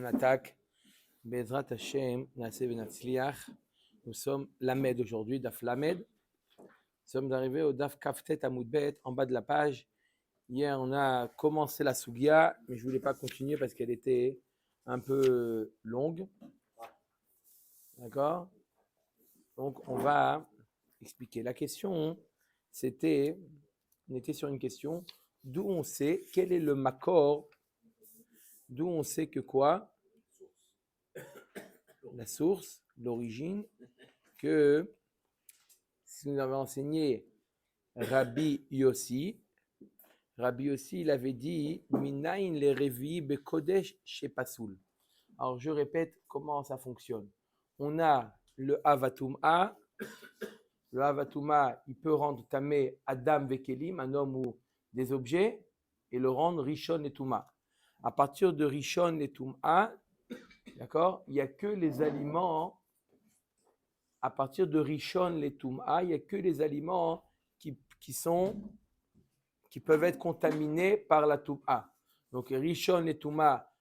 on attaque. Bezrat Hashem, Naaseh Venatzliach. Nous sommes Lamed aujourd'hui, Daf Lamed. Nous sommes arrivés au Daf Kaftet Amoudbet, en bas de la page. Hier, on a commencé la Sugia, mais je ne voulais pas continuer parce qu'elle était un peu longue. D'accord? Donc, on va expliquer. La question, on était sur une question, d'où on sait, quel est le makor, d'où on sait que quoi? La source, l'origine, que si nous avons enseigné Rabbi Yossi, il avait dit Minayin le revi bekodesh chez Pasoul. Alors je répète comment ça fonctionne. On a le Havatouma. Le Havatouma, il peut rendre tamé Adam vekelim, un homme ou des objets, et le rendre Rishon et Touma. À partir de Rishon et Touma, d'accord, il n'y a que les aliments. À partir de Rishon les Touma, il n'y a que les aliments qui peuvent être contaminés par la Touma. Donc Rishon les Touma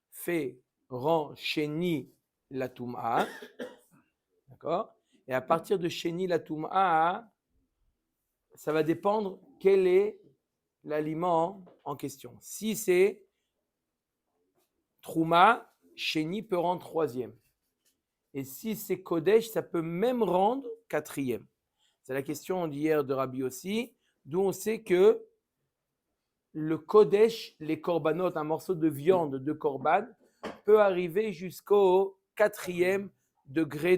rend Sheni la Touma. D'accord? Et à partir de Sheni la Touma, ça va dépendre quel est l'aliment en question. Si c'est Trouma, Sheni peut rendre troisième. Et si c'est Kodesh, ça peut même rendre quatrième. C'est la question d'hier de Rabbi Yossi, d'où on sait que le Kodesh, les korbanot, un morceau de viande de korban, peut arriver jusqu'au quatrième degré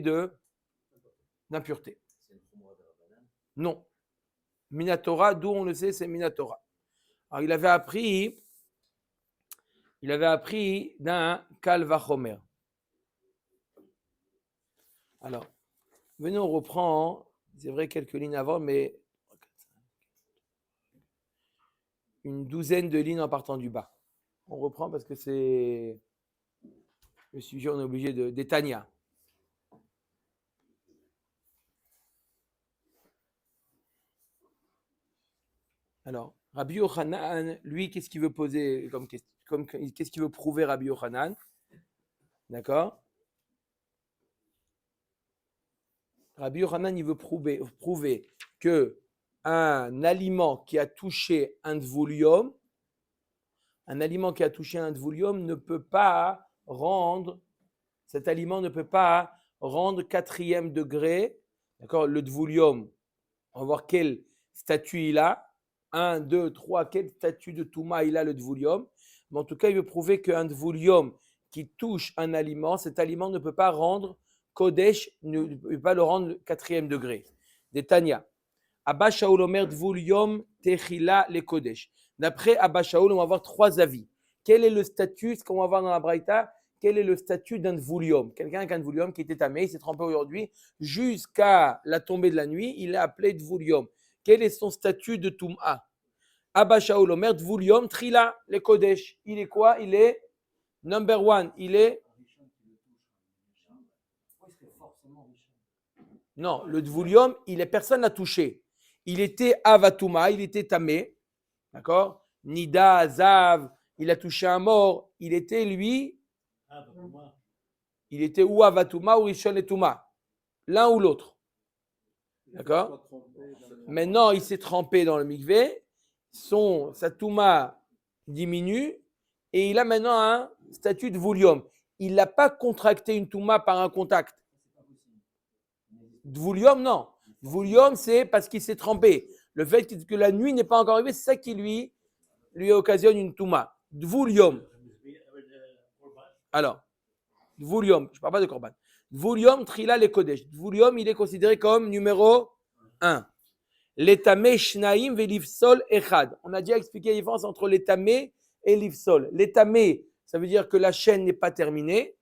d'impureté. Non. Minatora, d'où on le sait, c'est Minatora. Alors il avait appris d'un Kal Vachomer. Alors, venez, on reprend, c'est vrai quelques lignes avant, mais une douzaine de lignes en partant du bas. On reprend parce que c'est le sujet, on est obligé de Tanya. Alors, Rabbi Yochanan, lui, qu'est-ce qu'il veut poser comme question, qu'est-ce qu'il veut prouver Rabbi Yochanan? D'accord? Rabbi Yochanan, il veut prouver que un aliment qui a touché un dvoulium, ne peut pas rendre, cet aliment ne peut pas rendre quatrième degré. D'accord? Le dvoulium, on va voir quel statut il a. 1, 2, 3, quel statut de Touma il a le dvoulium. Mais en tout cas, il veut prouver qu'un dvoulium qui touche un aliment, cet aliment ne peut pas rendre Kodesh, ne peut pas le rendre quatrième degré. Des Tanya. Abba Shaul Omer dvoulium techila le Kodesh. D'après Abba Shaul, on va avoir trois avis. Quel est le statut, ce qu'on va voir dans la Braïta, quel est le statut d'un dvoulium? Quelqu'un avec un dvoulium qui était tamé, il s'est trempé aujourd'hui, jusqu'à la tombée de la nuit, il est appelé dvoulium. Quel est son statut de Toum'a? Abba Shaul Omer dvoulium trila le Kodesh. Il est quoi? Il est number one. Il est. Non, le dvoulium, personne l'a touché. Il était avatouma, il était tamé. D'accord? Nida, Zav, il a touché un mort. Il était, lui. Il était ou avatouma ou rishon et touma. L'un ou l'autre. D'accord? Maintenant, il s'est trempé dans le mikvé. Sa touma diminue. Et il a maintenant un statut de dvoulium. Il n'a pas contracté une touma par un contact. Dvoulium, non. Dvoulium, c'est parce qu'il s'est trempé. Le fait que la nuit n'est pas encore arrivée, c'est ça qui lui occasionne une touma. Dvoulium. Alors, Dvoulium, je ne parle pas de korban. Dvoulium, trila le kodesh. Dvoulium, il est considéré comme numéro 1. L'étamé shnaim ve livsol echad. On a déjà expliqué la différence entre l'étamé et livsol. L'étamé, ça veut dire que la chaîne n'est pas terminée.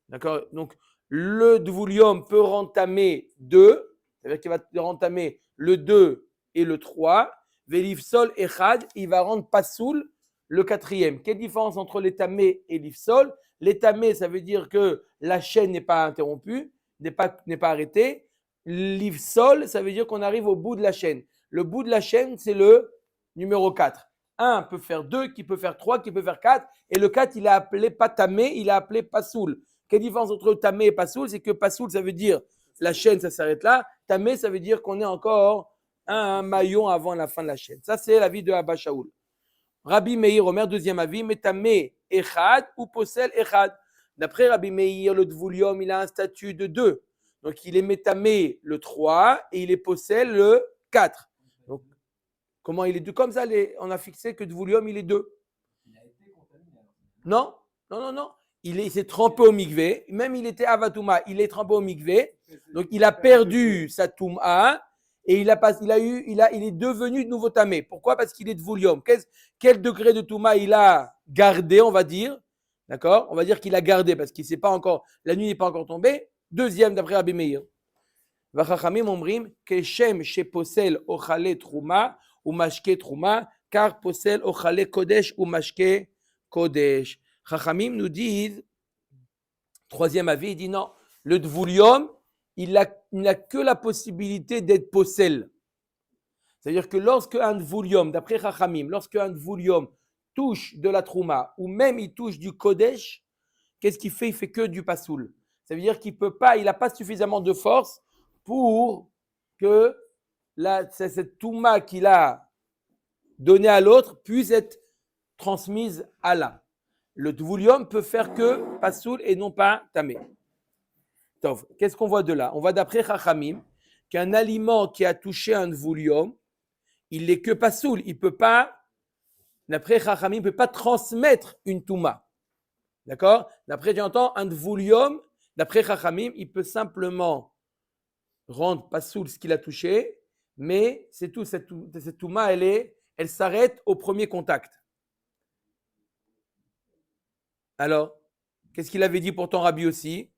D'accord? Donc, le dvoulium peut rentamer 2. C'est-à-dire qu'il va rentamer le 2 et le 3. Ve livsol echad, il va rendre pasoul le quatrième. Quelle différence entre l'étamé et livsol? L'étamé, ça veut dire que la chaîne n'est pas interrompue, n'est pas arrêtée. L'ivsol, ça veut dire qu'on arrive au bout de la chaîne. Le bout de la chaîne, c'est le numéro 4. un peut faire 2, qui peut faire 3, qui peut faire 4. Et le 4, il est appelé pas tamé, il est appelé pasoul. Quelle différence entre tamé et pasoul? C'est que pasoul, ça veut dire la chaîne, ça s'arrête là. Tamé, ça veut dire qu'on est encore un maillon avant la fin de la chaîne. Ça, c'est l'avis de Abba Shaoul. Rabbi Meir, Omer, deuxième avis, Metame Echad ou Posel Echad. D'après Rabbi Meir, le Dvoulium, il a un statut de 2. Donc, il est Metame le 3 et il est Posel le 4. Donc, comment il est 2? Comme ça, on a fixé que Dvoulium, il est 2. Non, non, non, non. Il s'est trempé au mikvé. Même il était Avatouma, il est trempé au mikvé. Donc, il a perdu sa Touma. Et il est devenu de nouveau tamé. Pourquoi? Parce qu'il est de voulium. Quel degré de touma il a gardé, on va dire? D'accord? On va dire qu'il a gardé parce qu'il sait pas encore, la nuit n'est pas encore tombée. Deuxième d'après Rabbi Meir. Vachachamim omrim keshem she posel ochale trouma ou mashke trouma car posel ochale kodesh ou mashke kodesh. Chachamim nous disent, troisième avis, il dit non, le dvoulium, il n'a que la possibilité d'être possel. C'est-à-dire que lorsque un dvoulium, d'après Chachamim, lorsque un dvoulium touche de la trouma ou même il touche du kodesh, qu'est-ce qu'il fait? Il fait que du pasoul. Ça veut dire qu'il peut pas, il n'a pas suffisamment de force pour que cette touma qu'il a donnée à l'autre puisse être transmise à l'un. Le dvoulium peut faire que pasoul et non pas tamé. Qu'est-ce qu'on voit de là? On voit d'après Chachamim qu'un aliment qui a touché un dvoulium, il n'est que pasoul. Il peut pas, d'après Chachamim, il ne peut pas transmettre une touma. D'accord? D'après, j'entends, un dvoulium, d'après Chachamim, il peut simplement rendre pasoul ce qu'il a touché, mais c'est tout. Cette touma, elle s'arrête au premier contact. Alors, qu'est-ce qu'il avait dit pourtant Rabbi aussi?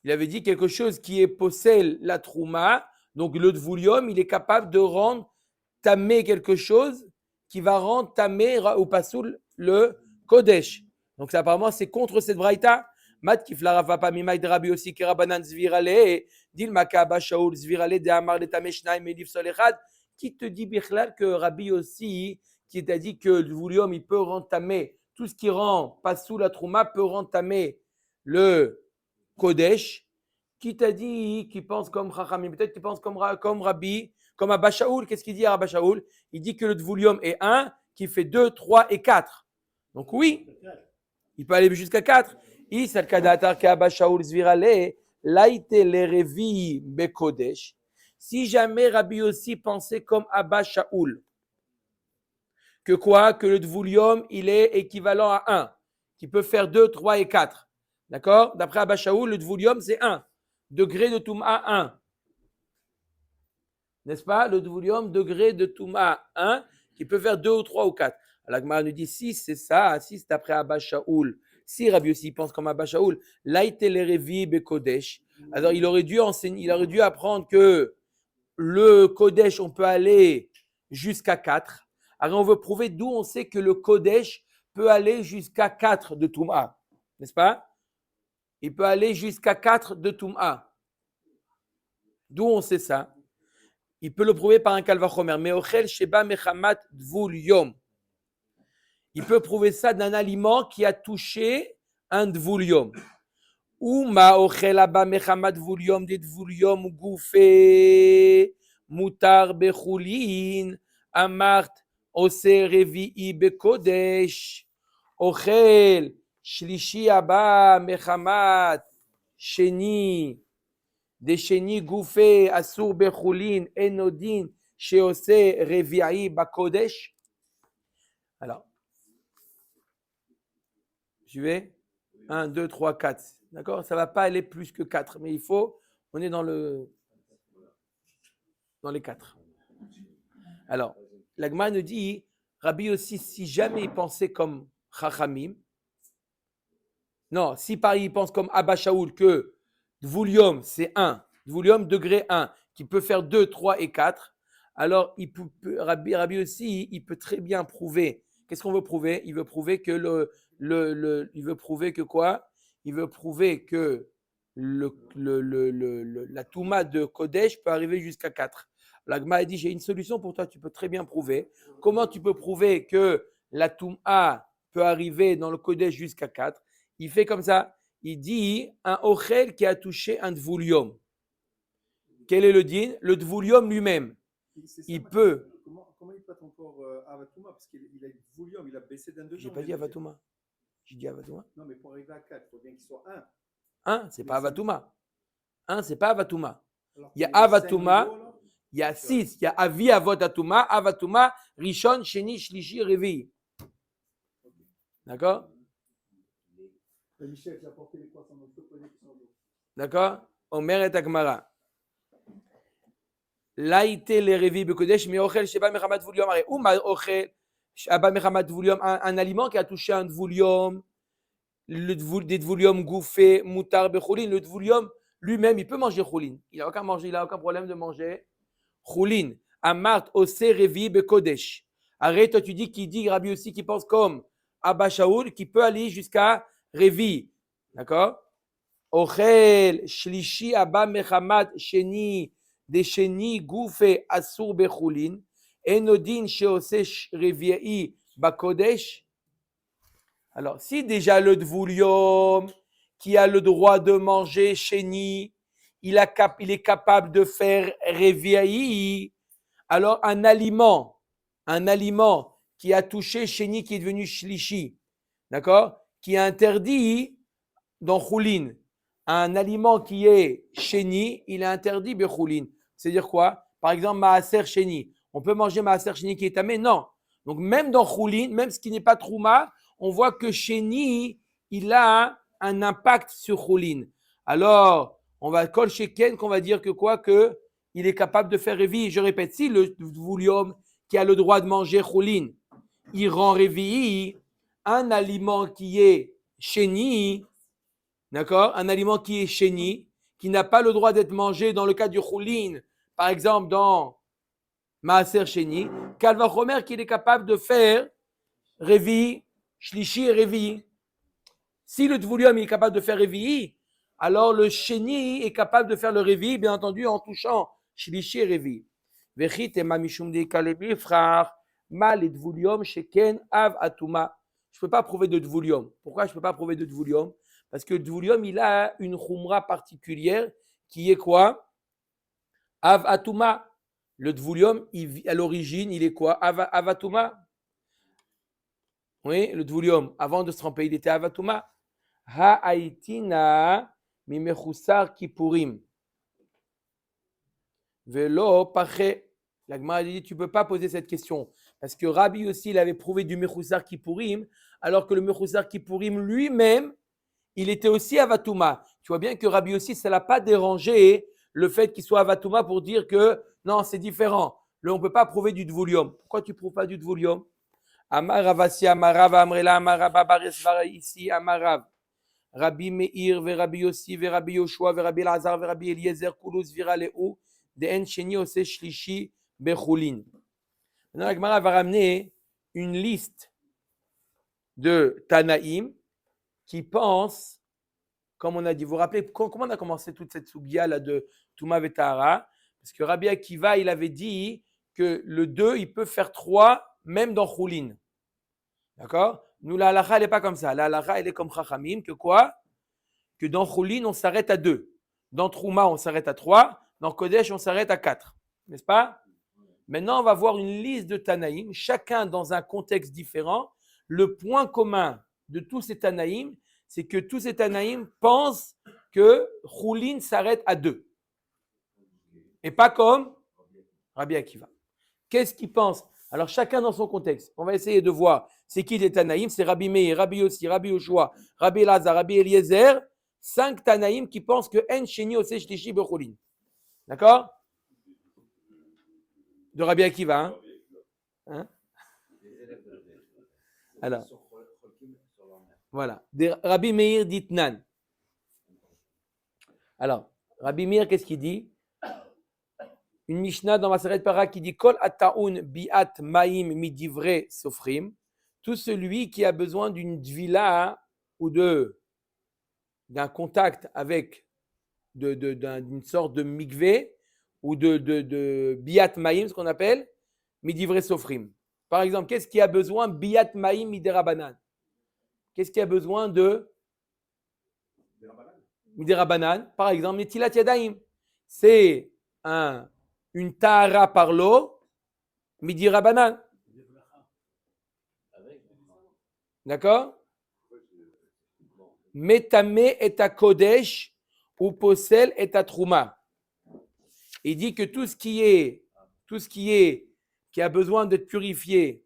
Il avait dit quelque chose qui est possède la trouma, donc le dvoulium, il est capable de rendre tamé quelque chose qui va rendre tamé ou pasoul le kodesh. Donc ça, apparemment c'est contre cette braïta. Mat kifla rava mimay de Rabbi aussi qui rabanan zvirale dil makaba shaul zvirale de amar le tamé shnaim medif solechad. Qui te dit bichlal que Rabbi aussi qui t'a dit que le dvoulium il peut rendre tamé tout ce qui rend pasoul la trouma peut rendre tamé le Kodesh, qui t'a dit, qui pense comme Chachamim, peut-être qu'il pense comme Rabbi, comme Abba Shaoul. Qu'est-ce qu'il dit à Abba Shaoul? Il dit que le dvoulium est 1, qui fait 2, 3 et 4. Donc oui, il peut aller jusqu'à 4. Isal kadatar ke Abba Shaoul zvirale, laite le revi bekodesh. Si jamais Rabbi aussi pensait comme Abba Shaoul, que quoi? Que le dvoulium, il est équivalent à 1, qui peut faire 2, 3 et 4. D'accord? D'après Abba Shaoul, le dvoulium, c'est 1. Degré de Touma 1. N'est-ce pas? Le dvoulium, degré de Touma 1, qui peut faire 2 ou 3 ou 4. Alors, la Gemara nous dit, si c'est ça, si c'est d'après Abba Shaoul, si Rabbi aussi pense comme Abba Shaoul, laïte le revi bekodesh. Alors, il aurait dû enseigner, il aurait dû apprendre que le kodesh, on peut aller jusqu'à 4. Alors, on veut prouver d'où on sait que le kodesh peut aller jusqu'à 4 de Touma. N'est-ce pas? Il peut aller jusqu'à 4 de Touma. D'où on sait ça? Il peut le prouver par un kalvachomer. Mais ochel sheba mechamat dvul yom. Il peut prouver ça d'un aliment qui a touché un dvul yom. Ou ma ochel aba mechamat dvul yom de dvul yom goufe mutar bechulin amart ose revi'i bekodesh. Ochel shlishi aba mechamat sheni de sheni goufe asur bechulin enodin sheose revi'i bakodesh. Alors, je vais 1, 2, 3, 4. D'accord? Ça ne va pas aller plus que 4, mais on est dans les 4. Alors, l'Agma nous dit, Rabbi aussi, si jamais il pensait comme Chachamim, non, si Paris il pense comme Abba Shaoul que Dvoulium c'est 1, Dvoulium degré 1, qui peut faire 2, 3 et 4, alors Rabbi aussi, il peut très bien prouver. Qu'est-ce qu'on veut prouver? Il veut prouver que il veut prouver que quoi? Il veut prouver que la Touma de Kodesh peut arriver jusqu'à 4. L'Agma a dit, j'ai une solution pour toi, tu peux très bien prouver. Comment tu peux prouver que la Toum'a peut arriver dans le Kodesh jusqu'à 4? Il fait comme ça, il dit un Ochel qui a touché un Dvoulium. Quel est le din? Le Dvoulium lui-même. Il peut. Comment il peut être encore Avatouma? Parce qu'il a Dvoulium, il a baissé d'un degré. J'ai pas dit Avatouma. J'ai dit Avatouma. Non, mais pour arriver à 4, il faut bien qu'il soit 1. 1, c'est pas Avatouma. 1, c'est pas Avatouma. Alors, Il y a Avatouma, il y a 6, il y a Avi Avot Atouma, Avatouma, Rishon, Sheni, Shlishi, Revi. D'accord? Michel, j'ai apporté les poissons, donc je peux poser des questions. D'accord? Omer et Agmara. Laïté les Revi Bekodesh, mais Ochel, Sheba Mechamat Voulium. Ou Ochel, Sheba Mechamat Voulium, un aliment qui a touché un Voulium, des Dvoulium gouffé, Moutar Bechoulin, le Dvoulium lui-même, il peut manger Choulin. Il n'a aucun problème de manger Choulin. Amart Ose Revi Bekodesh. Arrête, toi tu dis qu'il dit Rabbi aussi qui pense comme Abba Shaoul, qui peut aller jusqu'à Revi. D'accord? Ochel, Shlishi, Abba Mechamat, Sheni, des Sheni, Gouffé, Asur Bechoulin, Enodin, Sheose Revi'i, Bakodesh. Alors, si déjà le Dvoulium, qui a le droit de manger Sheni, il est capable de faire Revi'i, alors un aliment qui a touché Sheni, qui est devenu Shlishi, d'accord, qui est interdit dans Choulin, un aliment qui est Sheni, il est interdit Bechoulin. C'est-à-dire quoi? Par exemple, Maaser Sheni. On peut manger Maaser Sheni qui est tamé? Non. Donc même dans Choulin, même ce qui n'est pas Trouma, on voit que Sheni, il a un impact sur Choulin. Alors, on va Kol Sheken, qu'on va dire que quoi? Que il est capable de faire Révi. Je répète, si le Voulium qui a le droit de manger Choulin, il rend Révi, un aliment qui est Sheni, d'accord? Un aliment qui est Sheni, qui n'a pas le droit d'être mangé dans le cas du Choulin, par exemple dans Maaser Sheni, Kalvachomer qu'il est capable de faire Révi, Shlishi et Révi. Si le Dvoulium est capable de faire Révi, alors le Sheni est capable de faire le Révi, bien entendu, en touchant Shlishi et Révi. Vechit et Mamishum de Kalebi, frère, mal et Dvoulium, Sheken, Av, Atuma. Je ne peux pas prouver de Dvoulium. Pourquoi je ne peux pas prouver de Dvoulium? Parce que le Dvoulium, il a une Khumra particulière qui est quoi? Av, Atuma. Le Dvoulium, à l'origine, il est quoi? Av, Atuma. Oui, le Dvoulium, avant de se tremper, il était Avatuma. Ha'aitina mimechusar kippurim. Velo pache. La Gemara dit, tu ne peux pas poser cette question. Parce que Rabbi aussi, il avait prouvé du mechusar kippurim, alors que le mechusar kippurim lui-même, il était aussi Avatuma. Tu vois bien que Rabbi aussi, ça ne l'a pas dérangé le fait qu'il soit Avatuma pour dire que non, c'est différent. Là, on ne peut pas prouver du Dvoulium. Pourquoi tu ne prouves pas du Dvoulium? Amaravasi, Amarav, Amrela, Amaraba, Baresvara, ici, Amarav. Rabbi Meir, Rabbi Yossi, Rabbi Yoshua, Rabbi Lazar, Rabbi Eliezer, Kulus, Viraleu, de En Sheni, Ose, Shlishi, Bechulin. Maintenant, la Gemara va ramener une liste de Tanaïm qui pensent, comme on a dit, vous vous rappelez, comment on a commencé toute cette soubia là de Touma Vetahara? Parce que Rabbi Akiva, il avait dit que le 2, il peut faire 3, même dans Choulin. D'accord? Nous, la halakha, elle n'est pas comme ça. La halakha, elle est comme Chachamim, que quoi? Que dans Choulin, on s'arrête à 2. Dans Trouma, on s'arrête à 3. Dans Kodesh, on s'arrête à 4. N'est-ce pas? Maintenant, on va voir une liste de Tanaïm, chacun dans un contexte différent. Le point commun de tous ces Tanaïm, c'est que tous ces Tanaïm pensent que Choulin s'arrête à 2. Et pas comme Rabbi Akiva. Qu'est-ce qu'ils pensent? Alors, chacun dans son contexte. On va essayer de voir. C'est qui les Tanaïm? C'est Rabbi Meir, Rabbi Yossi, Rabbi Yoshua, Rabbi Lazar, Rabbi Eliezer. 5 Tanaïm qui pensent que En Sheni Ose Shlishi Bechulin. D'accord? De Rabbi Akiva. Hein? Alors, voilà. Rabbi Meir dit Nan. Alors, Rabbi Meir, qu'est-ce qu'il dit? Une Mishnah dans Maseret Para qui dit Kol ataun biat maim midivre sofrim. Tout celui qui a besoin d'une dvila ou d'un contact avec d'une sorte de mikvé ou de biat maïm, ce qu'on appelle midivre sofrim. Par exemple, qu'est-ce qui a besoin biat maïm miderabanan? Qu'est-ce qui a besoin de miderabanan? Par exemple, netilat yadaim. C'est une tahara par l'eau midirabanan. D'accord? Metame et à kodesh ou posel et à trouma. Il dit que tout ce qui a besoin d'être purifié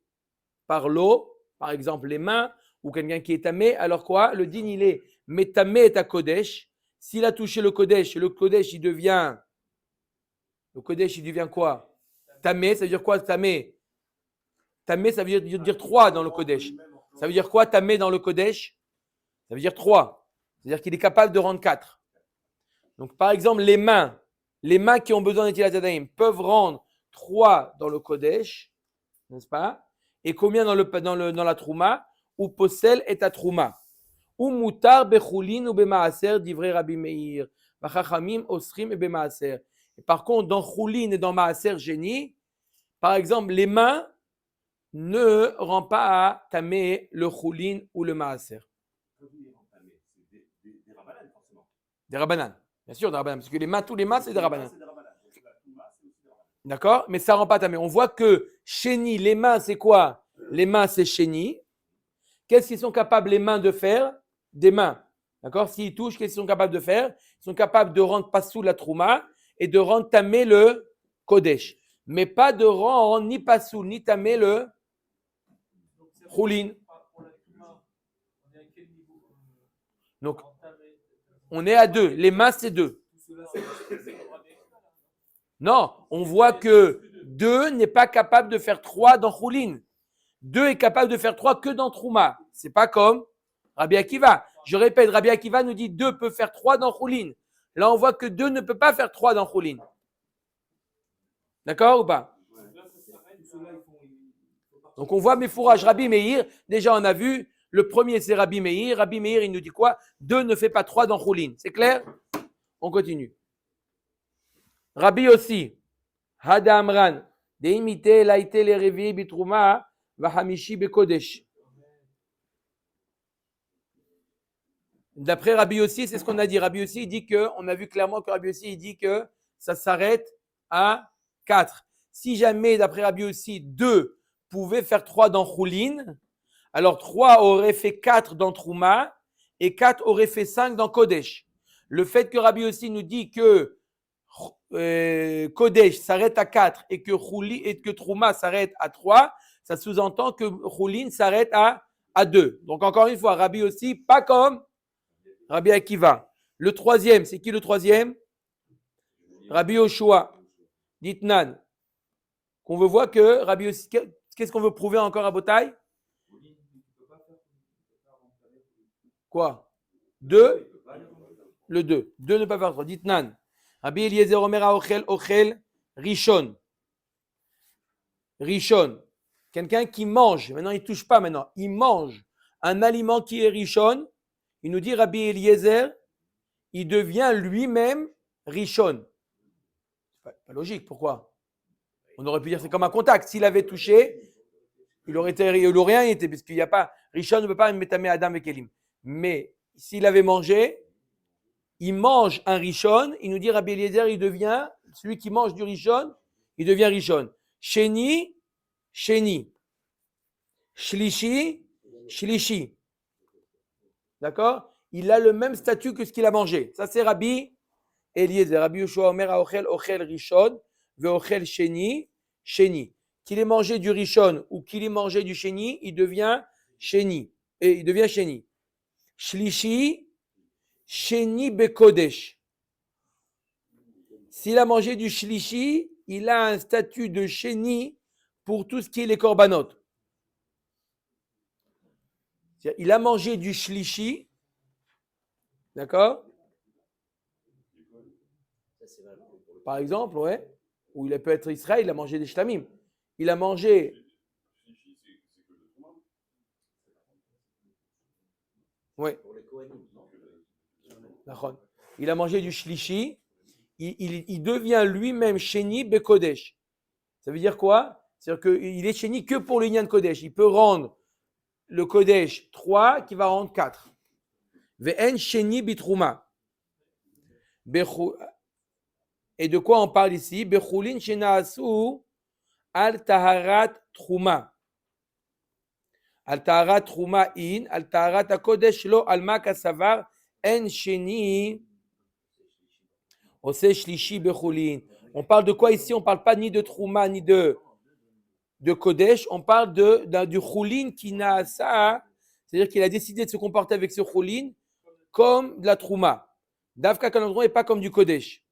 par l'eau, par exemple les mains ou quelqu'un qui est tamé, alors quoi? Le din il est metame et à kodesh. S'il a touché le kodesh il devient quoi? Tamé, ça veut dire quoi tamé? Tamé, ça veut dire 3 dans le kodesh. Ça veut dire quoi tamé dans le kodesh? Ça veut dire 3. C'est-à-dire qu'il est capable de rendre 4. Donc, par exemple, les mains qui ont besoin d'Etilat Yadayim peuvent rendre 3 dans le Kodesh, n'est-ce pas? Et combien dans la Trouma? Ou Posel et à Trouma. Ou Mutar Bechulin ou Bemaaser, divrei Rabbi Meir. Bachachamim, Osrim et Bemaaser. Et par contre, dans Chulin et dans Maaser Génie, par exemple, les mains ne rendent pas à Tamé le Chulin ou le Maaser. Des Rabbanan. Bien sûr, des Rabbanan. Parce que tous les mains, c'est des Rabbanan. D'accord? Mais ça ne rend pas tamé. On voit que Chéni, les mains, c'est quoi? Les mains, c'est Chéni. Qu'est-ce qu'ils sont capables, les mains, de faire? Des mains. D'accord? S'ils touchent, qu'est-ce qu'ils sont capables de faire? Ils sont capables de rendre Passou la Trouma et de rendre tamé le Kodesh. Mais pas de rendre ni Passou, ni tamé le Choulin. Donc, on est à 2. Les mains, c'est 2. Non, on voit que 2 n'est pas capable de faire 3 dans Choulin. 2 est capable de faire 3 que dans Trouma. C'est pas comme Rabbi Akiva. Je répète, Rabbi Akiva nous dit 2 peut faire 3 dans Choulin. Là, on voit que 2 ne peut pas faire 3 dans Choulin. D'accord ou pas? Donc, on voit mes fourrages. Rabbi Meir, déjà, on a vu. Le premier, c'est Rabbi Meir. Rabbi Meir, il nous dit quoi? 2 ne fait pas 3 dans Choulin. C'est clair? On continue. Rabbi aussi. Hada Amran. Deimite laite le revi bitrouma vahamishi bekodesh. D'après Rabbi aussi, c'est ce qu'on a dit. Rabbi aussi, il dit que, on a vu clairement que Rabbi aussi, il dit que ça s'arrête à 4. Si jamais, d'après Rabbi aussi, 2 pouvaient faire 3 dans Choulin, alors 3 aurait fait 4 dans Trouma et 4 aurait fait 5 dans Kodesh. Le fait que Rabbi aussi nous dit que Kodesh s'arrête à 4 et que Trouma s'arrête à 3, ça sous-entend que Choulin s'arrête à 2. Donc encore une fois, Rabbi aussi, pas comme Rabbi Akiva. Le troisième, c'est qui le troisième? Rabbi Yoshua. Ditnan. Qu'on veut voir que Rabbi aussi, qu'est-ce qu'on veut prouver encore à Botaï? Quoi? 2? Le 2. 2 ne pas faire 3. Ditnan. Rabbi Eliezer Omer Ochel Rishon. Rishon. Quelqu'un qui mange. Maintenant, il ne touche pas maintenant. Il mange un aliment qui est Rishon. Il nous dit Rabbi Eliezer, il devient lui-même Rishon. C'est pas logique. Pourquoi? On aurait pu dire c'est comme un contact. S'il avait touché, il aurait rien été. Parce qu'il n'y a pas. Rishon ne peut pas mettre Adam et Kelim. Mais s'il avait mangé, il mange un Rishon, il nous dit Rabbi Eliezer, il devient, celui qui mange du Rishon, il devient Rishon. Sheni, Sheni. Shlishi, Shlishi. D'accord? Il a le même statut que ce qu'il a mangé. Ça, c'est Rabbi Eliezer. Rabbi Yoshua Omer Ochel Rishon, ve Ochel Sheni, Sheni. Qu'il ait mangé du Rishon ou qu'il ait mangé du Sheni, il devient Sheni. Et il devient Sheni. Shlishi, Sheni Bekodesh. S'il a mangé du Shlishi, il a un statut de Sheni pour tout ce qui est les korbanot. Il a mangé du Shlishi, d'accord? Par exemple, ouais. Ou il peut être Israël, il a mangé des shlamim. Il a mangé. Ouais. Il a mangé du shlishi il devient lui-même Sheni Bekodesh. Ça veut dire quoi? C'est-à-dire qu'il est Sheni que pour l'union de Kodesh. Il peut rendre le Kodesh 3 qui va rendre 4. Ve'en Sheni Bitrouma. Et de quoi on parle ici? Bechulin Shenaasu al Taharat Trouma. Al Taharat Trouma in, al Taharat HaKodesh lo alma kasavar en Sheni. Ose Shlishi Bechulin. On parle de quoi ici? On ne parle pas ni de Trouma ni de Kodesh. On parle du Chulin qui n'a ça. C'est-à-dire qu'il a décidé de se comporter avec ce Chulin comme de la Trouma. Davka Kalandron et pas comme du Kodesh.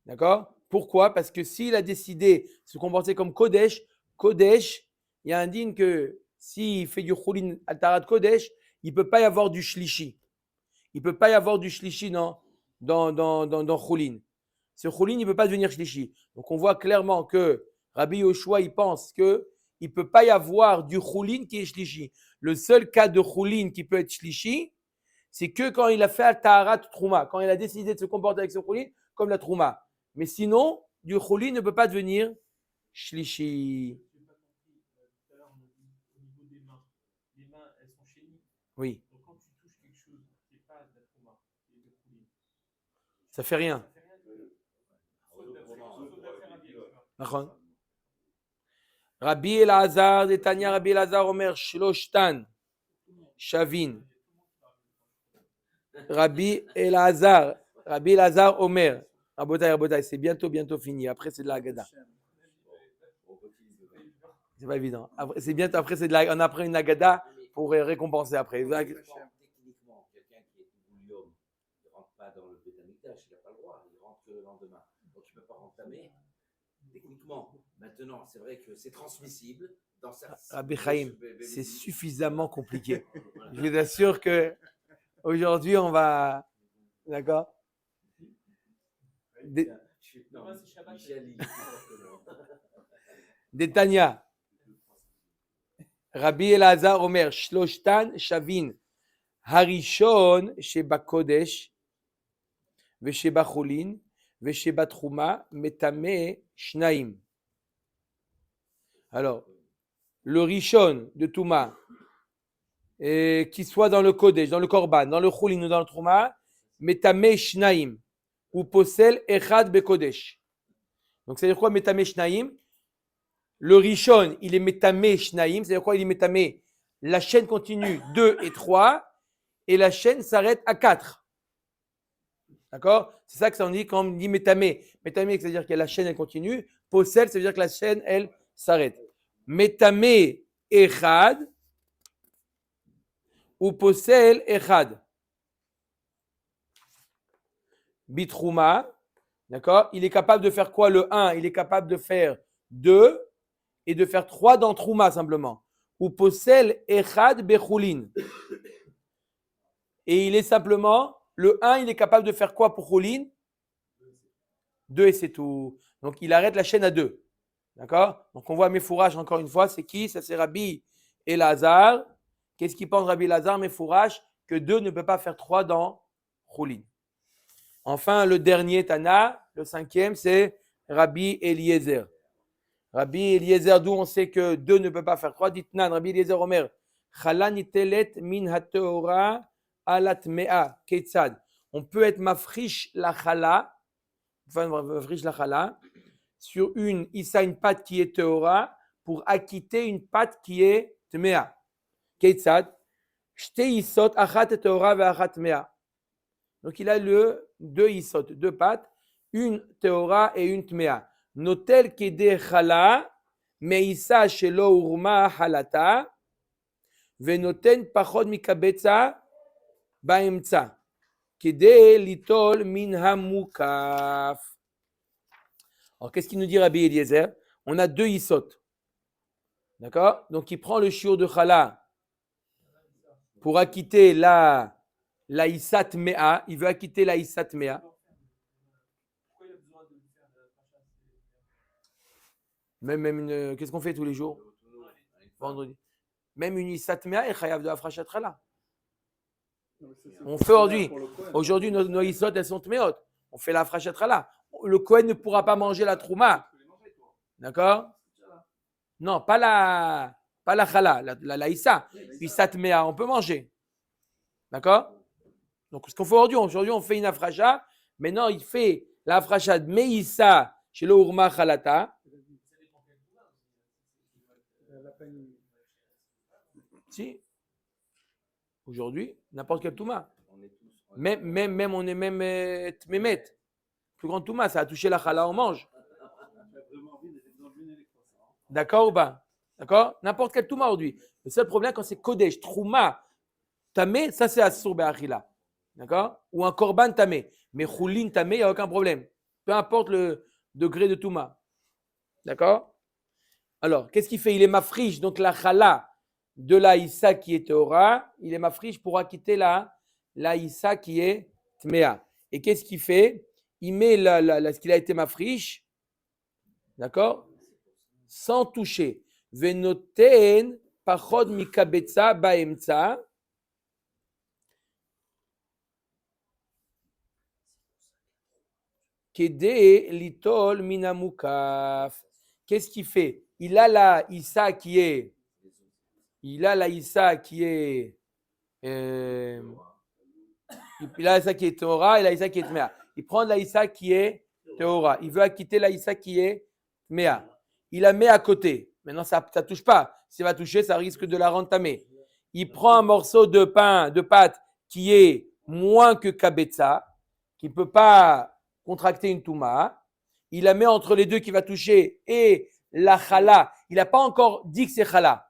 D'accord? Pourquoi? Parce que s'il a décidé de se comporter comme Kodesh, il y a un digne que s'il fait du Chulin Altarat Kodesh, il ne peut pas y avoir du Shlishi. Il ne peut pas y avoir du Shlishi dans Chulin. Ce Chulin, il ne peut pas devenir Shlishi. Donc on voit clairement que Rabbi Yoshua, il pense qu'il ne peut pas y avoir du Chulin qui est Shlishi. Le seul cas de Chulin qui peut être Shlishi, c'est que quand il a fait Altarat Trouma, quand il a décidé de se comporter avec ce Chulin comme la Trouma. Mais sinon, du Chulin ne peut pas devenir Shlishi. Je n'ai pas compris. Tout à l'heure, on a dit au niveau des mains. Les mains, elles sont chénies. Oui. Donc quand tu touches quelque chose qui n'est pas de la trauma, qui est de Chulin, Ça fait rien. ça fait rien. Sauf d'affaire à dire. נכון. רבי אלעזר, דתניא רבי אלעזר אומר, שלושתן שווין. רבי אלעזר אומר, רבותיי, c'est bientôt fini. Après, c'est de la Haggadah. C'est pas évident. Après, on apprend une Haggadah pour récompenser après. Techniquement, quelqu'un qui est bouillon ne rentre pas dans le Beth Amikdash, il n'a pas le droit, il rentre que le lendemain. Donc il ne peut pas entamer. Techniquement, maintenant, c'est vrai que c'est transmissible. Dans Rabbi Chaim, c'est suffisamment compliqué. Je vous assure que aujourd'hui, on va. D'accord? Détania. Rabbi Elazar Omer, Shloshtan Shavin, Harishon Sheba Kodesh, Vesheba Chulin, Vesheba Trouma, Metame Shnaim. Alors, le Rishon de Touma, qui soit dans le Kodesh, dans le Korban, dans le Chulin ou dans le Trouma, Metame Shnaim, ou Posel Echad Bekodesh. Donc, c'est-à-dire quoi Metame Shnaim? Le Rishon, il est Metame Shnaim, c'est-à-dire quoi? Il est Metame. La chaîne continue 2 et 3, et la chaîne s'arrête à 4. D'accord? C'est ça que ça dit quand on dit Metame. Metame, c'est-à-dire que la chaîne, elle continue. Posel, ça veut dire que la chaîne, elle s'arrête. Metame Echad, ou Posel Echad. Bitrouma, d'accord? Il est capable de faire quoi le 1? Il est capable de faire 2 et de faire 3 dans Trouma simplement. Ou Posel Echad Bechulin. Et il est simplement, le 1, il est capable de faire quoi pour Chulin? 2 et c'est tout. Donc il arrête la chaîne à 2. D'accord? Donc on voit Mefourash encore une fois, c'est qui? Ça c'est Rabbi Elazar. Qu'est-ce qu'il pense Rabbi Elazar, Mefourash? Que 2 ne peut pas faire 3 dans Chulin. Enfin, le dernier Tana, le 5e, c'est Rabbi Eliezer. Rabbi Eliezer, d'où on sait que 2 ne peut pas faire 3. Ditnan, Rabbi Eliezer Omer, Chala nitelet min hateora alat mea ketzad. On peut être mafrish la chala, sur une pâte qui est teora pour acquitter une pâte qui est tmea. Ketzad, shte isot achat teora ve achat mea. Donc il a deux isot, 2 pâtes, une teora et une tmea. Notel kede chala, meisa shelo urma halata, venoten pachod mikabetza baemtza, kede litol min hamukaf. Alors qu'est-ce qu'il nous dit Rabbi Eliezer? On a 2 isot. D'accord? Donc il prend le shiur de chala pour acquitter la Issat Mea, il veut acquitter la Issat Mea. Pourquoi il a besoin de faire de la paracha? Même qu'est-ce qu'on fait tous les jours? Vendredi. Même une Issat Mea est chayav de Afrashat Chala. On fait aujourd'hui nos isot, elles sont tméot. On fait la frachat chala. Le Kohen ne pourra pas manger la trouma. D'accord? Non, pas la chala, la issa. Puis ça tméa, on peut manger. D'accord? Donc, ce qu'on fait aujourd'hui, on fait une afracha. Maintenant, il fait la afracha de meissa chez le urma chalata. Si. Aujourd'hui, n'importe quel touma. Même on est même tmémet. Plus grand touma, ça a touché la chala, on mange. D'accord ou pas? D'accord? N'importe quel touma aujourd'hui. Le seul problème, quand c'est kodesh, trouma, tamé, ça c'est assur be'achila. D'accord? Ou un korban tamé. Mais choulin tamé, il n'y a aucun problème. Peu importe le degré de touma. D'accord? Alors, qu'est-ce qu'il fait? Il est mafriche, donc la chala de la issa qui est Théora, il est mafriche pour acquitter la issa qui est tméa. Et qu'est-ce qu'il fait? Il met ce qu'il a été mafriche, d'accord? Sans toucher. Venoten pachod mikabetza baemtza. Kede litol minamukaf. Qu'est-ce qu'il fait? Il a la issa qui est il a la issa qui est Théora et la issa qui est Tméa. Il prend la issa qui est Théora. Il veut acquitter la issa qui est Tméa. Il la met à côté. Maintenant, ça ne touche pas. Si ça va toucher, ça risque de la rendre tamée. Il prend un morceau de pain, de pâte qui est moins que kabetza, qui ne peut pas contracter une touma. Il la met entre les deux qui va toucher et la chala. Il n'a pas encore dit que c'est chala.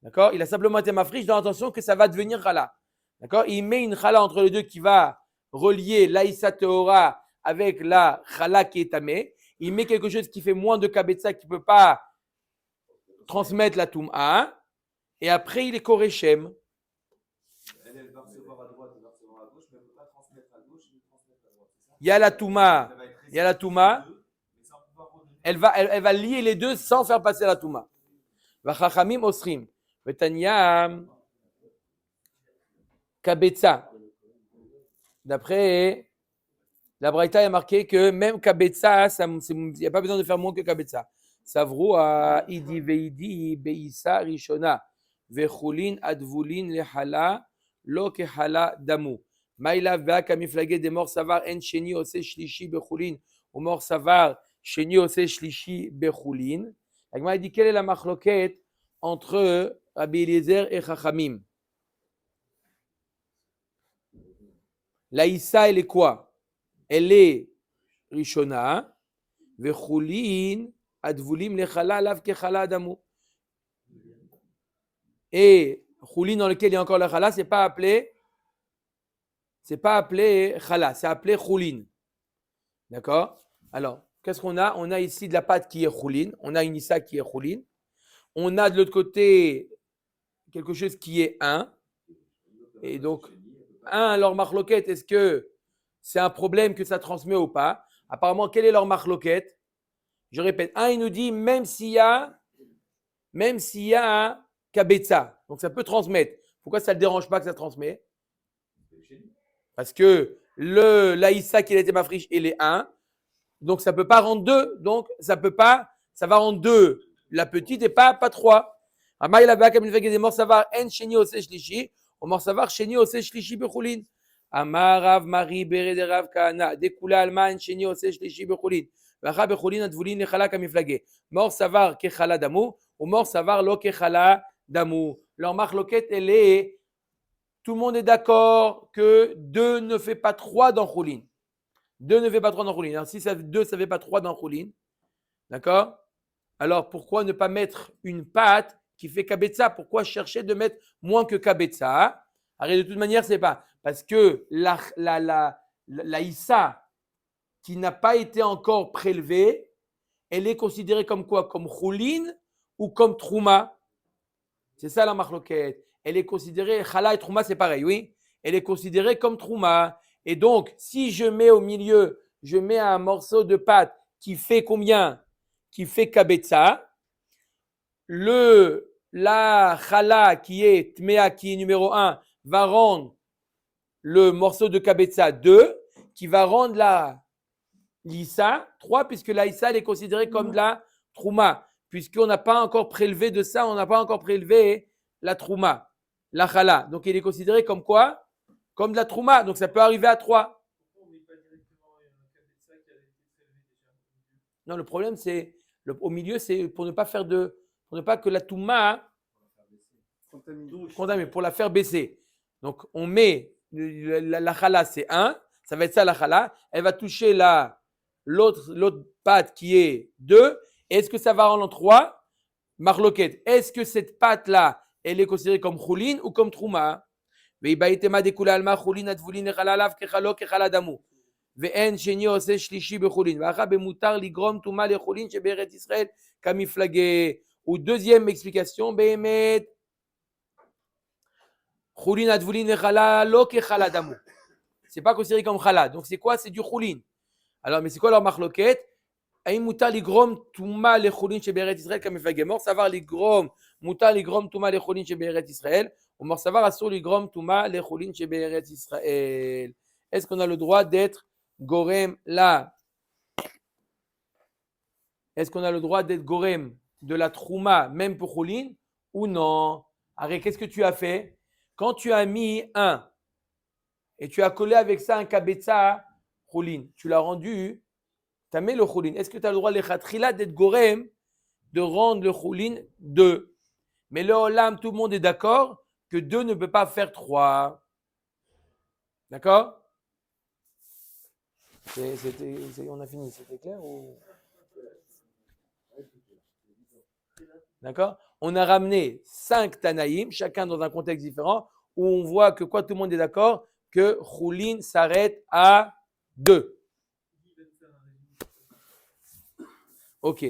D'accord? Il a simplement été mafriche dans l'intention que ça va devenir chala. D'accord? Il met une chala entre les deux qui va relier l'Aïssa Théora avec la chala qui est tamée. Il met quelque chose qui fait moins de kabetza, qui ne peut pas transmettre la touma. Et après, il est korechem. Elle va recevoir à droite, elle va recevoir à gauche, mais elle ne peut pas transmettre à gauche ni transmettre à droite. Il y a la touma. Il y a la touma. Elle va lier les deux sans faire passer la touma. Vachachamim osrim. Vetanyam. Kabetza. D'après la Braïta, il y a marqué que même Kabetza, il n'y a pas besoin de faire moins que Kabetza. Savroua, idi veidi, beissa rishona, vechulin advulin lehala, lo kehala damu. Maïla va kamiflagé des morts savar en sheni ose shlishi bechulin, ou mort savar sheni ose shlishi bechulin. La Gemara dit quelle est la machloket entre Rabbi Eliezer et Chachamim? La issa, elle est quoi? Elle est rishona, vechulin advulim lechala lav kechala damu. Et chulin dans lequel il y a encore la chala, c'est pas appelé chala, c'est appelé chulin. D'accord? Alors, qu'est-ce qu'on a? On a ici de la pâte qui est chulin, on a une issa qui est chulin, on a de l'autre côté quelque chose qui est un, et donc leur marloquette, est-ce que c'est un problème que ça transmet ou pas? Apparemment, quel est leur marloquette? Je répète, il nous dit même s'il y a un kabetza, donc ça peut transmettre. Pourquoi ça ne le dérange pas que ça transmet? Parce que l'Aïssa qui a été mafriche, il est 1, donc ça ne peut pas rendre 2, donc ça va rendre 2 la petite et pas 3. Amay la baka min veged mort savar en sheni ose shlishi, ou mort savar sheni ose shlishi bechulin. Amar Rav Mari bere de Rav Kahana, dekula alma en sheni ose shlishi bechulin. Vacha bechulin advulin lechala kamiflage. Mort savar kechala damu, ou mort savar lo kechala damu. Leur marloquette, elle est, tout le monde est d'accord que 2 ne fait pas 3 dans chulin. 2 ne fait pas 3 dans chulin. Alors si 2 ça ne fait pas 3 dans chulin, d'accord? Alors pourquoi ne pas mettre une pâte qui fait kabetza? Pourquoi chercher de mettre moins que kabetza? Alors de toute manière, c'est pas parce que la issa qui n'a pas été encore prélevée, elle est considérée comme quoi? Comme chulin ou comme trouma? C'est ça la marloquette. Elle est considérée, chala et trouma, c'est pareil, oui? Elle est considérée comme trouma. Et donc, si je mets au milieu, je mets un morceau de pâte qui fait combien? Qui fait kabetza. La chala qui est tméa, qui est numéro 1, va rendre le morceau de kabetza 2, qui va rendre la l'issa 3, puisque la issa elle est considérée comme de la trouma, puisqu'on n'a pas encore prélevé de ça, on n'a pas encore prélevé la trouma, la chala. Donc il est considéré comme quoi? Comme de la trouma. Donc ça peut arriver à 3. Pourquoi on met pas directement un kabetza qui a été prélevé déjà? Non, le problème c'est au milieu, c'est pour ne pas que la touma condamnée, pour la faire baisser. Donc on met la chala c'est 1, ça va être ça la chala, elle va toucher l'autre pâte qui est 2. Est-ce que ça va rendre en 3? Marloquette. Est-ce que cette pâte-là, elle est considérée comme choulin ou comme trouma? Ve'ibaitema dekula alma choulin advulin echalalav kechalo kechaladamu. Ve'en sheni ose shlishi bechulin. Ve'acha bemutar ligrom tuma lechulin sheberet Israël kamiflage. Ou deuxième explication, behemet choulin advulin echalalo kechaladamu. C'est pas considéré comme chala. Donc c'est quoi? C'est du choulin. Alors, mais c'est quoi leur marloquette? Aïm mutar ligrom tuma lechulin sheberet Israël kamiflage. Mort savoir ligrom mutar ligrom tuma lechulin sheberet Israël. Ou mort savoir asur ligrom tuma lechulin sheberet Israël. Est-ce qu'on a le droit d'être gorem là? Est-ce qu'on a le droit d'être gorem de la trouma même pour choulin ou non? Arrête, qu'est-ce que tu as fait? Quand tu as mis un et tu as collé avec ça un kabetza choulin, tu l'as rendu, tu as mis le choulin. Est-ce que tu as le droit d'être gorem, de rendre le choulin 2? Mais le olam, tout le monde est d'accord que 2 ne peut pas faire 3. D'accord? On a fini, c'était clair ou... D'accord? On a ramené 5 Tanaïm, chacun dans un contexte différent, où on voit que quoi, tout le monde est d'accord que choulin s'arrête à 2. Ok.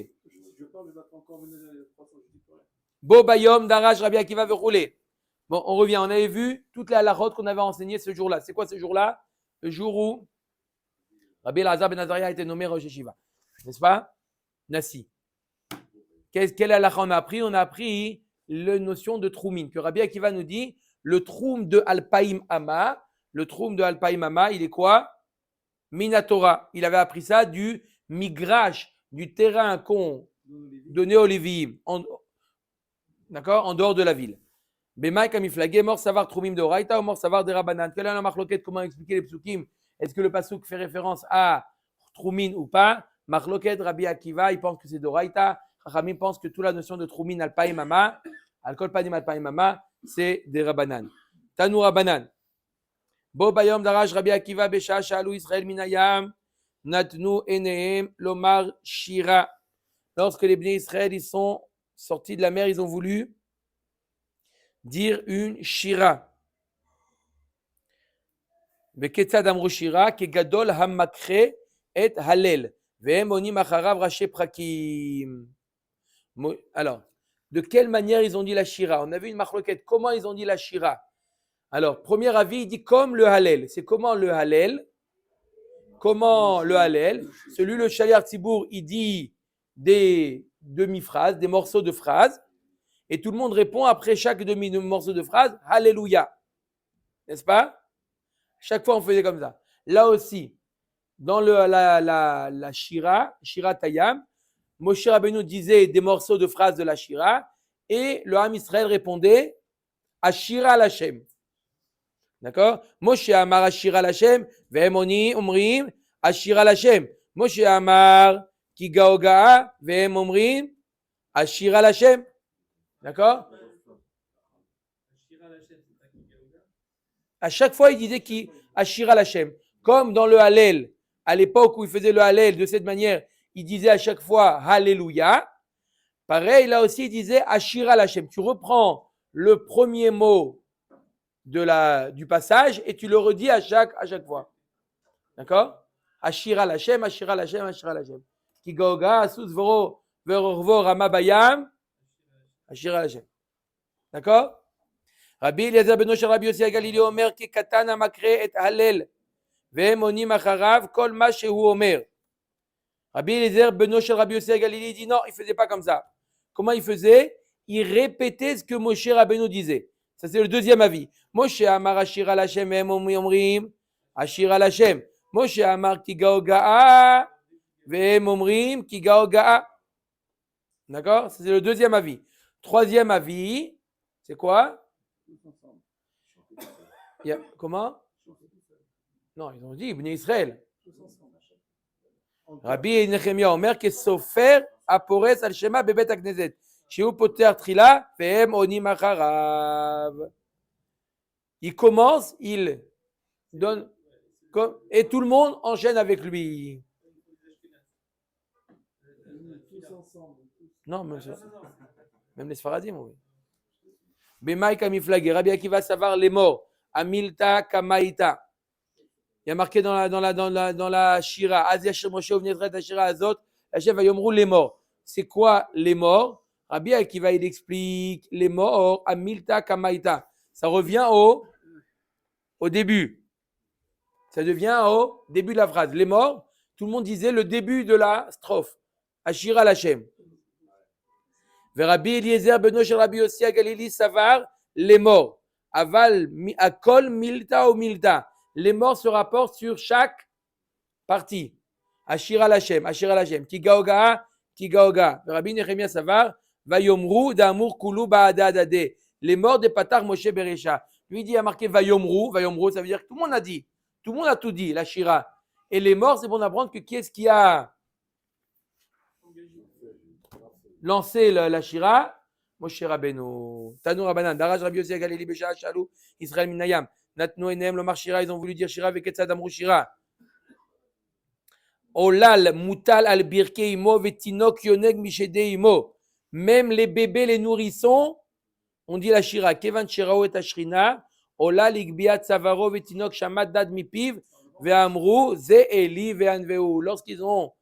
Bo bayom daraj Rabbi Akiva veroulé. Bon, on revient. On avait vu toute la halachot qu'on avait enseignée ce jour-là. C'est quoi ce jour-là? Le jour où Rabbi Elazar ben Azaria a été nommé Rosh Yeshiva. N'est-ce pas? Nassi. Quelle halakha on a appris? On a appris la notion de troumin. Que Rabbi Akiva nous dit, le troum de Alpaïm Ama, il est quoi? Minatora. Il avait appris ça du migrash, du terrain qu'on donnait aux Lévi'im, d'accord, en dehors de la ville. Bemaï kamiflagé, mort savoir troumim de Oraïta ou mort savoir des Rabbanan. Quelle est la marloquette? Comment expliquer les psukim? Est-ce que le pasuk fait référence à troumin ou pas? Marloquette, Rabbi Akiva, il pense que c'est d'Oraïta. Chachamim pense que toute la notion de troumin alpaïm mama, alkol panim alpaïm mama, c'est des Rabbanan. Tanou Rabbanan. Bo bayom daraj Rabbi Akiva besha shalou Israël minayam natnu enehem lomar shira. Lorsque les Bnei Israël ils sont sortis de la mer, ils ont voulu dire une shira. Beketzad amru shira ke gadol hamakre et halel vehem onim acharav raché prakim. Alors, de quelle manière ils ont dit la shira? On a vu une marloquette. Comment ils ont dit la shira? Alors, premier avis, il dit comme le Hallel. C'est comment le Hallel? Comment le Hallel? Celui, le Shaliach Tzibour, il dit des demi-phrases, des morceaux de phrases. Et tout le monde répond après chaque demi-morceau de phrase, Alléluia. N'est-ce pas? Chaque fois, on faisait comme ça. Là aussi, dans la Shira Tayam, Moshe Rabbeinu disait des morceaux de phrases de la Shira. Et le Ham Israël répondait, Ashira Lashem. D'accord? Moshe Amar Ashira Lashem, Vehemoni Omrim Ashira Lashem. Moshe Amar Kigaogaa, Vehem Omrim Ashira Lashem. D'accord? À chaque fois, il disait qui Ashira Lashem. Comme dans le Hallel, à l'époque où il faisait le Hallel de cette manière, il disait à chaque fois Alléluia. Pareil, là aussi, il disait Ashira Lashem. Tu reprends le premier mot du passage et tu le redis à chaque fois. D'accord? Ashira Lashem, Ashira Lashem, Ashira Lashem. Kigoga, Asus, Voro, Verorvo, Ramabayam, Ashira Lashem. D'accord? Rabbi Eliezer beno shel Rabbi Yossi HaGalili Omer ki katan hamakre et Hallel vehem onim acharav kol ma shehu Omer. Rabbi Eliezer beno shel Rabbi Yossi HaGalili dit non, il faisait pas comme ça. Comment il faisait? Il répétait ce que Moshe Rabbeinu disait. Ça, c'est le deuxième avis. Moshe Amar Ashir al Hashem Vehem Omrim Ashir al Hashem. Moshe Amar Kigao Ga'a Vehem Omrim Kigao Ga'a. D'accord? Ça, c'est le deuxième avis. Troisième avis, c'est quoi? Comment? Non, ils ont dit Bnei Israël. Rabbi Nechemia Omer que Sofer Apores al Shema Bebet Aknezet. Sheu Poter Trila Vehem Onim Acharav. Il commence, il donne, et tout le monde enchaîne avec lui. Non, même les Sfaradim, oui. Bemaï Kamiflagé, Rabbi Akiva Savar les morts. Amilta Kamaïta. Il y a marqué dans la Shira, Aziashir Moshe Ovnezret Ashira Azot, Hachem Vayomrou les morts. C'est quoi les morts? Rabbi Akiva il explique les morts, Amilta Kamaïta. Ça revient au début. Ça devient au début de la phrase. Les morts, tout le monde disait le début de la strophe. Ashira Hachem. Rabbi Eliezer Beno Shel Rabbi Yossi Galili Savar, les morts. Aval Akol Milta ou Milta. Les morts se rapportent sur chaque partie. Ashira Hachem, Ashira Hachem. Kigaoga, Kigaoga. Rabbi Nechemia Savar, Vayomru Damur Kulu Baadadade. Les morts de Patar Moshe Beresha. Lui dit, il a marqué Vayomru. Vayomru, ça veut dire que tout le monde a dit. Tout le monde a tout dit, la Shira. Et les morts, c'est pour apprendre que qui est-ce qui a lancé la Shira? Moshe Rabbeinu. Tanou Rabbanan. Daraj Rabbi Yossi Galili Besha Shalou. Israël Minayam. Natno Enem Lomar Shira. Ils ont voulu dire Shira avec Etzad Amrou Shira. Olal Mutal al Birke Imo Vetinok Yoneg Mishede Imo. Même les bébés, les nourrissons, on dit la Shira. Kevan Shirao et Ashrina. Olal Igbiat Savaro Vetinok Shamad Dad Mipiv. Ve'amrou Ze Eli Ve'anveu. Lorsqu'ils ont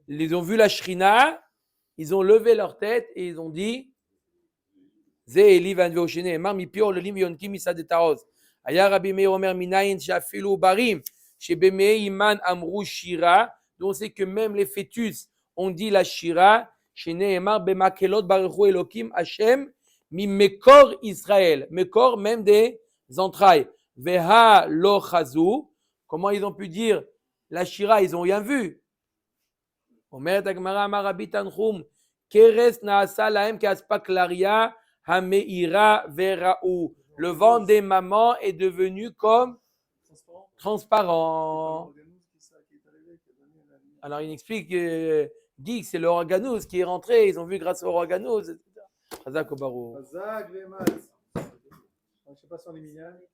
vu la Shrina, ils ont levé leur tête et ils ont dit Ze Eli Ve'anveu Shene. Mar Mipior Lelim Yonkim Isa de Taoz. Aya Rabbi Meir Omer Minayin Shafilu Barim. Chez Bemei Iman Amrou Shira. Donc c'est que même les fœtus ont dit la Shira. Chez Nehemar Bemakelot Baruchu Elokim Hashem. Mi Mekor Israël. Mekor même des entrailles. Veha lo Chazou. Comment ils ont pu dire la Shira? Ils n'ont rien vu. Omer Tagmara Marabi Tanchum. Keres Naasa Lahem Kaspaklaria Hameira Veraou. Le ventre des mamans est devenu comme transparent. Alors il explique dit que c'est le organose qui est rentré. Ils ont vu grâce au organose. Hazak Obarou. Hazak, les maths. Je ne sais pas si on est minyan.